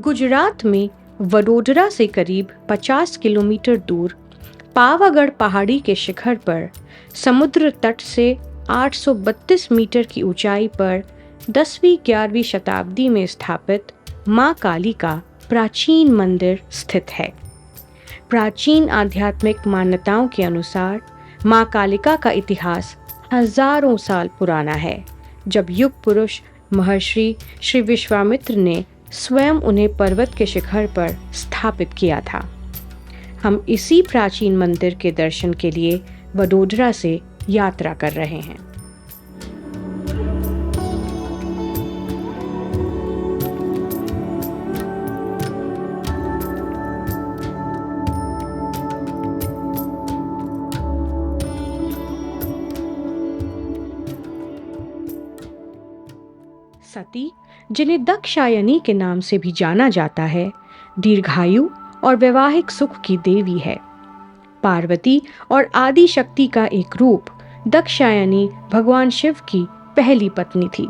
गुजरात में वडोदरा से करीब 50 किलोमीटर दूर पावागढ़ पहाड़ी के शिखर पर समुद्र तट से 832 मीटर की ऊंचाई पर 10वीं-11वीं शताब्दी में स्थापित मां काली का प्राचीन मंदिर स्थित है। प्राचीन आध्यात्मिक मान्यताओं के अनुसार मां कालिका का इतिहास हजारों साल पुराना है, जब युग पुरुष महर्षि श्री विश्वामित्र ने स्वयं उन्हें पर्वत के शिखर पर स्थापित किया था। हम इसी प्राचीन मंदिर के दर्शन के लिए वडोदरा से यात्रा कर रहे हैं। सती, जिन्हें दक्षायनी के नाम से भी जाना जाता है, दीर्घायु और वैवाहिक सुख की देवी है। पार्वती और आदि शक्ति का एक रूप, दक्षायनी भगवान शिव की पहली पत्नी थी।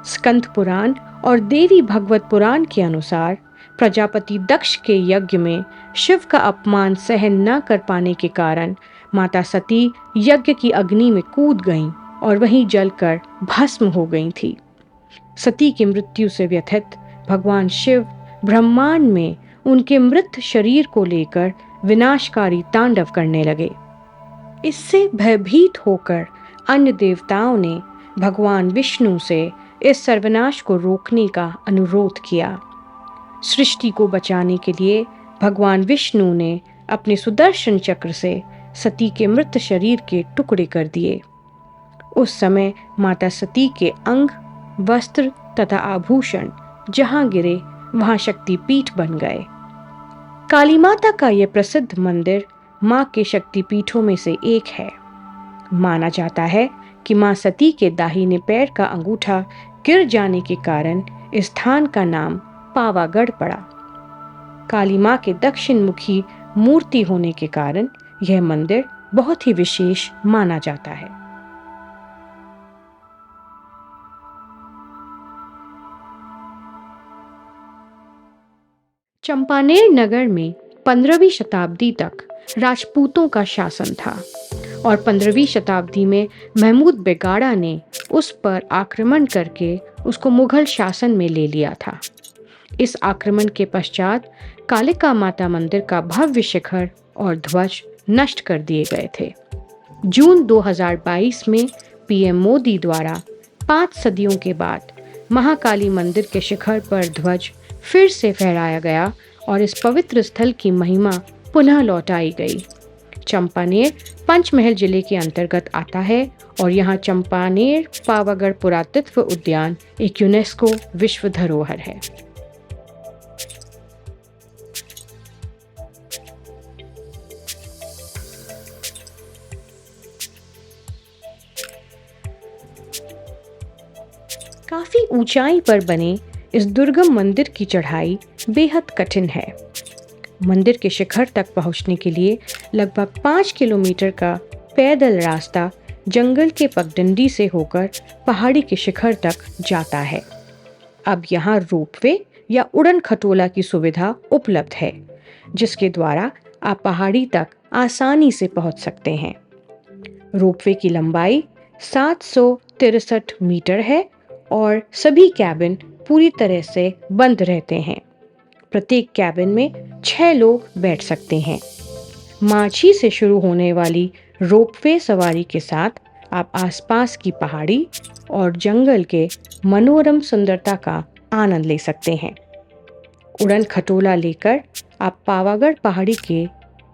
स्कंद पुराण और देवी भगवत पुराण के अनुसार प्रजापति दक्ष के यज्ञ में शिव का अपमान सहन न कर पाने के कारण माता सती यज्ञ की अग्नि में कूद गईं और वहीं जलकर भस्म हो गई थी। सती की मृत्यु से व्यथित भगवान शिव ब्रह्मांड में उनके मृत शरीर को लेकर विनाशकारी तांडव करने लगे। इससे भयभीत होकर अन्य देवताओं ने भगवान विष्णु से इस सर्वनाश को रोकने का अनुरोध किया। सृष्टि को बचाने के लिए भगवान विष्णु ने अपने सुदर्शन चक्र से सती के मृत शरीर के टुकड़े कर दिए। उस समय माता सती के अंग, वस्त्र तथा आभूषण जहां गिरे वहां शक्तिपीठ बन गए। काली माता का यह प्रसिद्ध मंदिर मां के शक्तिपीठों में से एक है। माना जाता है कि मां सती के दाहिने पैर का अंगूठा गिर जाने के कारण इस स्थान का नाम पावागढ़ पड़ा। काली मां के दक्षिण मुखी मूर्ति होने के कारण यह मंदिर बहुत ही विशेष माना जाता है। चंपानेर नगर में 15वीं शताब्दी तक राजपूतों का शासन था और 15वीं शताब्दी में महमूद बेगाड़ा ने उस पर आक्रमण करके उसको मुगल शासन में ले लिया था। इस आक्रमण के पश्चात कालिका माता मंदिर का भव्य शिखर और ध्वज नष्ट कर दिए गए थे। जून 2022 में पीएम मोदी द्वारा 5 सदियों के बाद महाकाली मंदिर के शिखर पर ध्वज फिर से फहराया गया और इस पवित्र स्थल की महिमा पुनः लौटाई गई। चंपानेर पंचमहल जिले के अंतर्गत आता है और यहाँ चंपानेर पावागढ़ पुरातत्व उद्यान एक यूनेस्को विश्व धरोहर है। काफी ऊंचाई पर बने इस दुर्गम मंदिर की चढ़ाई बेहद कठिन है। मंदिर के शिखर तक पहुंचने के लिए लगभग 5 किलोमीटर का पैदल रास्ता जंगल के पगडंडी से होकर पहाड़ी के शिखर तक जाता है। अब यहाँ रोपवे या उड़न खटोला की सुविधा उपलब्ध है, जिसके द्वारा आप पहाड़ी तक आसानी से पहुंच सकते हैं। रोपवे की लंबाई 763 मीटर है और सभी कैबिन पूरी तरह से बंद रहते हैं। प्रत्येक कैबिन में 6 लोग बैठ सकते हैं। माछी से शुरू होने वाली रोपवे सवारी के साथ आप आसपास की पहाड़ी और जंगल के मनोरम सुंदरता का आनंद ले सकते हैं। उड़न खटोला लेकर आप पावागढ़ पहाड़ी के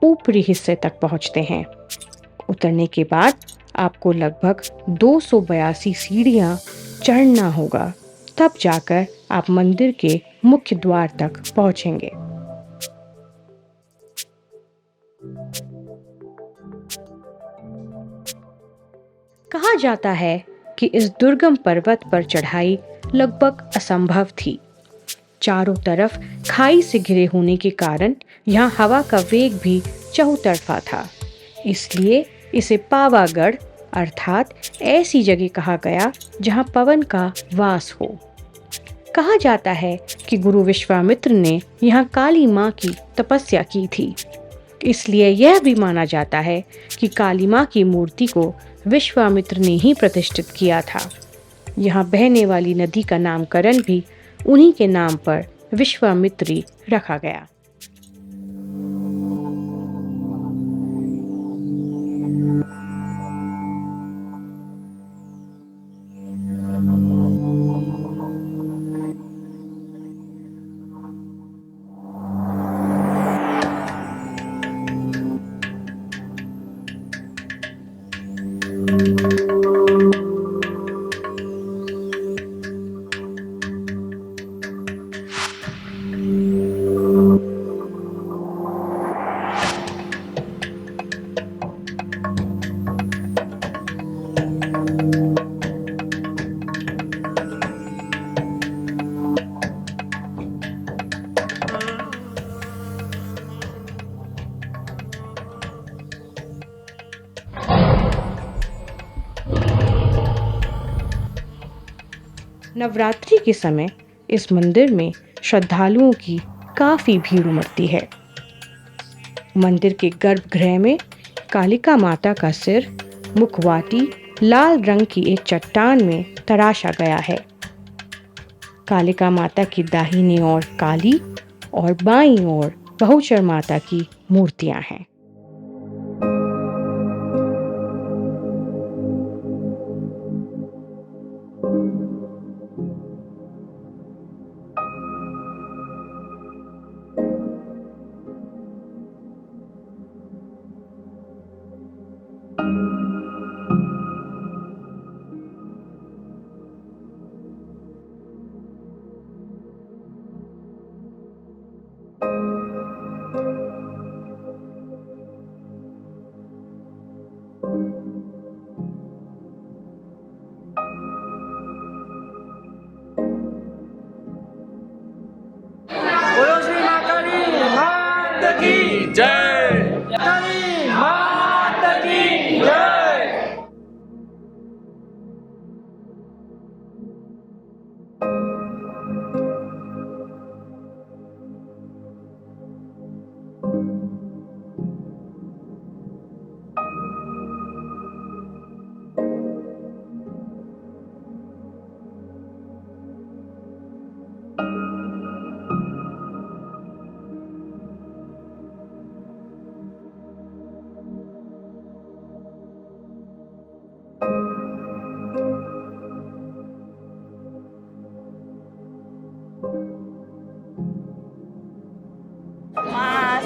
ऊपरी हिस्से तक पहुंचते हैं। उतरने के बाद आपको लगभग 282 सीढ़ियां चढ़ना होगा, तब जाकर आप मंदिर के मुख्य द्वार तक पहुंचेंगे। कहा जाता है कि इस दुर्गम पर्वत पर चढ़ाई लगभग असंभव थी। चारों तरफ खाई से घिरे होने के कारण यहाँ हवा का वेग भी चहुतरफा था। इसलिए इसे पावागढ़ अर्थात ऐसी जगह कहा गया जहाँ पवन का वास हो। कहा जाता है कि गुरु विश्वामित्र ने यहाँ काली माँ की तपस्या की थी। इसलिए यह भी माना जाता है कि काली माँ की मूर्ति को विश्वामित्र ने ही प्रतिष्ठित किया था। यहाँ बहने वाली नदी का नामकरण भी उन्हीं के नाम पर विश्वामित्री रखा गया। नवरात्रि के समय इस मंदिर में श्रद्धालुओं की काफी भीड़ उमड़ती है। मंदिर के गर्भगृह में कालिका माता का सिर मुखवाटी लाल रंग की एक चट्टान में तराशा गया है। कालिका माता की दाहिनी ओर काली और बाईं ओर बहुचर माता की मूर्तियां हैं। बोलो श्री माता माता की जय। माता की जय।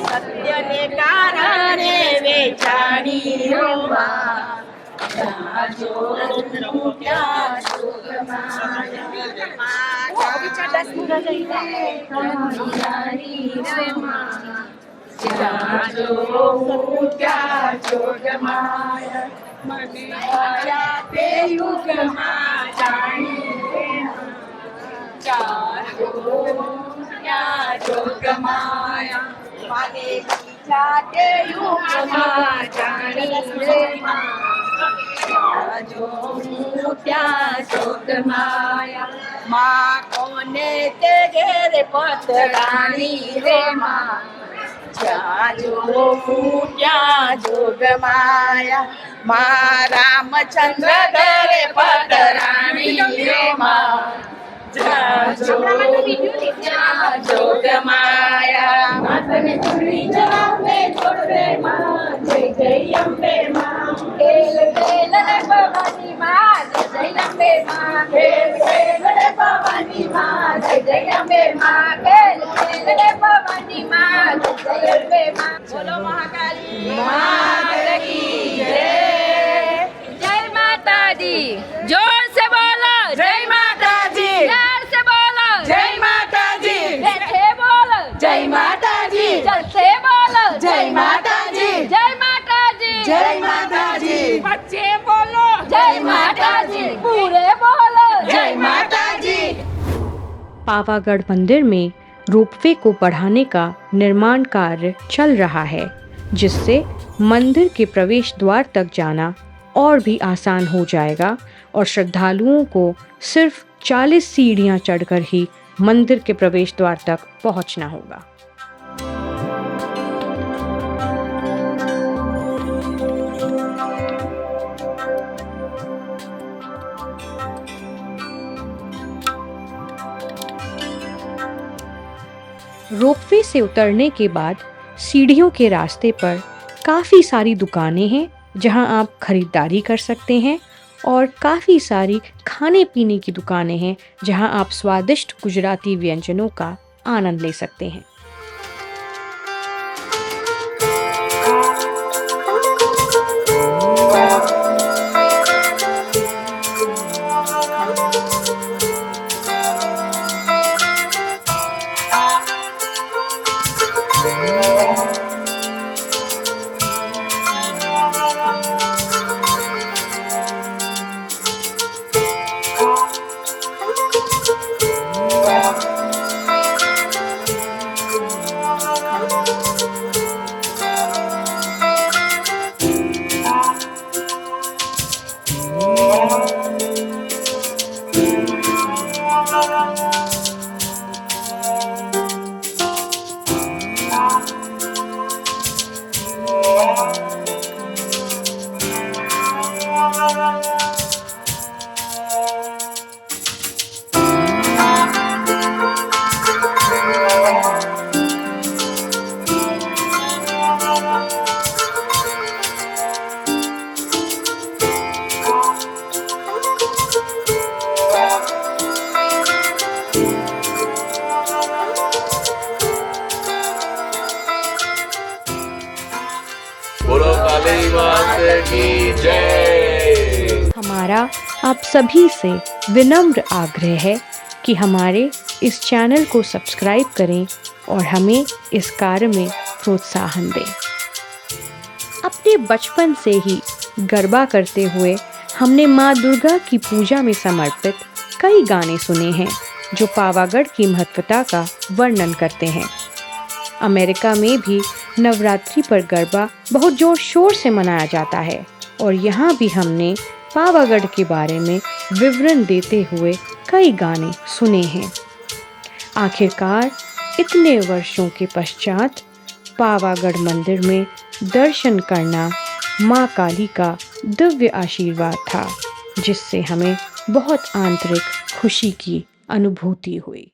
સત્યને કારણે વેચાણી રોમાં જાજો ત્યાં શોકમાં જાજો ત્યાં શોકમાં મને તે યુગમાં જાણી જાજો ત્યાં જોગમાયા માને જાતે યુગમાં જાણી રે માં જો ત્યાં જોગમાયા માં કોને તે ઘેરે પતરાણી રે માં જાજો ત્યાં જોગમાયા માં રામચંદ્ર ઘરે પતરાણી રે માં જાજો ત્યાં જોગમાયા માતને ચૂડી જવાબે છોડે માં જય જય અંબે માં ખેલ ખેલ રે ભવાની માં જય જય અંબે માં ખેલ ખેલ રે ભવાની માં જય જય અંબે માં ખેલ ખેલ રે ભવાની માં જય જય અંબે માં બોલો મહાકાળી માતા કી જય। पावागढ़ मंदिर में रोपवे को बढ़ाने का निर्माण कार्य चल रहा है, जिससे मंदिर के प्रवेश द्वार तक जाना और भी आसान हो जाएगा और श्रद्धालुओं को सिर्फ 40 सीढ़ियां चढ़कर ही मंदिर के प्रवेश द्वार तक पहुंचना होगा। रोपवे से उतरने के बाद सीढ़ियों के रास्ते पर काफ़ी सारी दुकानें हैं जहां आप खरीदारी कर सकते हैं और काफ़ी सारी खाने पीने की दुकानें हैं जहां आप स्वादिष्ट गुजराती व्यंजनों का आनंद ले सकते हैं। बोलो काली मात की जय। हमारा आप सभी से विनम्र आग्रह है कि हमारे इस चैनल को सब्सक्राइब करें और हमें इस कार्य में प्रोत्साहन दें। अपने बचपन से ही गरबा करते हुए हमने माँ दुर्गा की पूजा में समर्पित कई गाने सुने हैं जो पावागढ़ की महत्वता का वर्णन करते हैं। अमेरिका में भी नवरात्रि पर गरबा बहुत जोर शोर से मनाया जाता है और यहाँ भी हमने पावागढ़ के बारे में विवरण देते हुए कई गाने सुने हैं। आखिरकार इतने वर्षों के पश्चात पावागढ़ मंदिर में दर्शन करना माँ काली का दिव्य आशीर्वाद था, जिससे हमें बहुत आंतरिक खुशी की अनुभूति हुई।